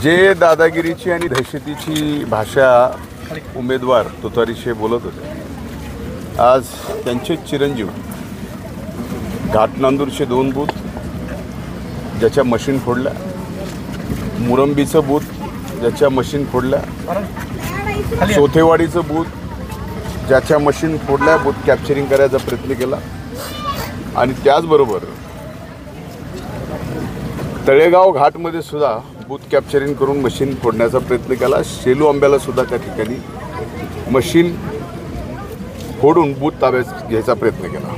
जे दादागिरीची आणि दहशतीची भाषा उमेदवार तुतारीचे बोलत होते, आज त्यांचे चिरंजीव घाटनांदूरचे 2 बूथ ज्याच्या मशीन फोडल्या, मुरंबीचं बूथ ज्याच्या मशीन फोडल्या, सोथेवाडीचं बूथ ज्याच्या मशीन फोडल्या, बूथ कॅप्चरिंग करायचा प्रयत्न केला आणि त्याचबरोबर तळेगाव घाटमध्ये सुद्धा बूथ कॅप्चरिंग करून मशीन फोडण्याचा प्रयत्न केला. शेलू आंब्याला सुद्धा त्या ठिकाणी मशीन फोडून बूथ ताब्यात घ्यायचा प्रयत्न केला.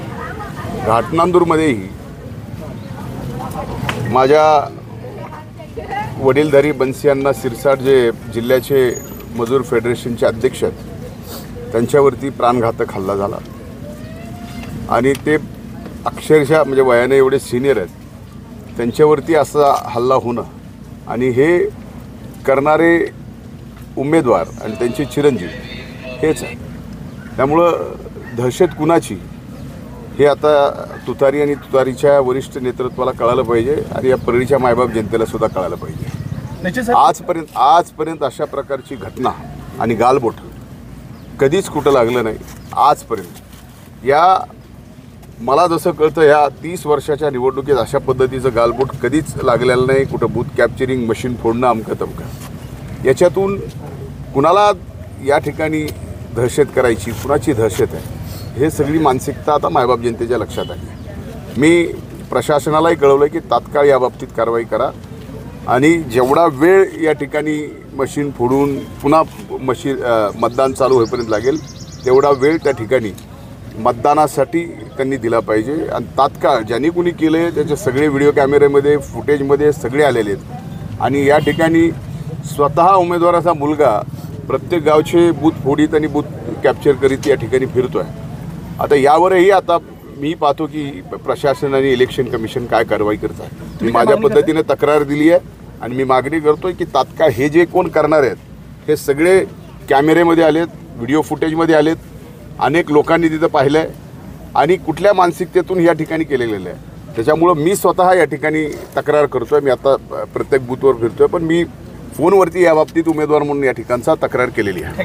घाटनांदूरमध्येही माझ्या वडीलधारी बन्सीअण्णा सिरसाट जे जिल्ह्याचे मजूर फेडरेशनचे अध्यक्ष आहेत, त्यांच्यावरती प्राणघातक हल्ला झाला आणि ते अक्षरशः म्हणजे वयाने एवढे सिनियर आहेत, त्यांच्यावरती असा हल्ला होणं आणि हे करणारे उमेदवार आणि त्यांचे चिरंजीव हेच आहे. त्यामुळं दहशत कुणाची हे आता तुतारी आणि तुतारीच्या वरिष्ठ नेतृत्वाला कळालं पाहिजे आणि या परळीच्या मायबाप जनतेला सुद्धा कळालं पाहिजे. आजपर्यंत अशा प्रकारची घटना आणि गालबोट कधीच कुठं लागलं नाही आजपर्यंत. या मला जसं कळतं ह्या 30 वर्षाच्या निवडणुकीत अशा पद्धतीचं गालबोट कधीच लागलेलं नाही. कुठं बूथ कॅप्चरिंग, मशीन फोडणं, अमकं तमकं. याच्यातून कुणाला या ठिकाणी दहशत करायची, कुणाची दहशत आहे, हे सगळी मानसिकता आता मायबाप जनतेच्या लक्षात आली. मी प्रशासनालाही कळवलं की तात्काळ याबाबतीत कारवाई करा आणि जेवढा वेळ या ठिकाणी मशीन फोडून पुन्हा मतदान चालू होईपर्यंत लागेल तेवढा वेळ त्या ठिकाणी मतदानासाठी त्यांनी दिला पाहिजे. आणि तात्काळ ज्यांनी कुणी केलं आहे त्याचे सगळे व्हिडिओ कॅमेऱ्यामध्ये, फुटेजमध्ये सगळे आलेले आहेत आणि या ठिकाणी स्वतः उमेदवाराचा मुलगा प्रत्येक गावचे बूथ फोडीत आणि बूथ कॅप्चर करीत या ठिकाणी फिरतो आहे. आता यावरही आता मी पाहतो की प्रशासन आणि इलेक्शन कमिशन काय कारवाई करत आहे. मी माझ्या पद्धतीने तक्रार दिली आहे आणि मी मागणी करतोय की तात्काळ हे जे कोण करणार आहेत हे सगळे कॅमेऱ्यामध्ये आलेत, व्हिडिओ फुटेजमध्ये आलेत, अनेक लोकांनी तिथं पाहिलं आहे आणि कुठल्या मानसिकतेतून या ठिकाणी केलेलं आहे. त्याच्यामुळं मी स्वतः या ठिकाणी तक्रार करतोय. मी आता प्रत्येक बूथवर फिरतोय, पण मी फोनवरती याबाबतीत उमेदवार म्हणून या ठिकाणचा तक्रार केलेली आहे.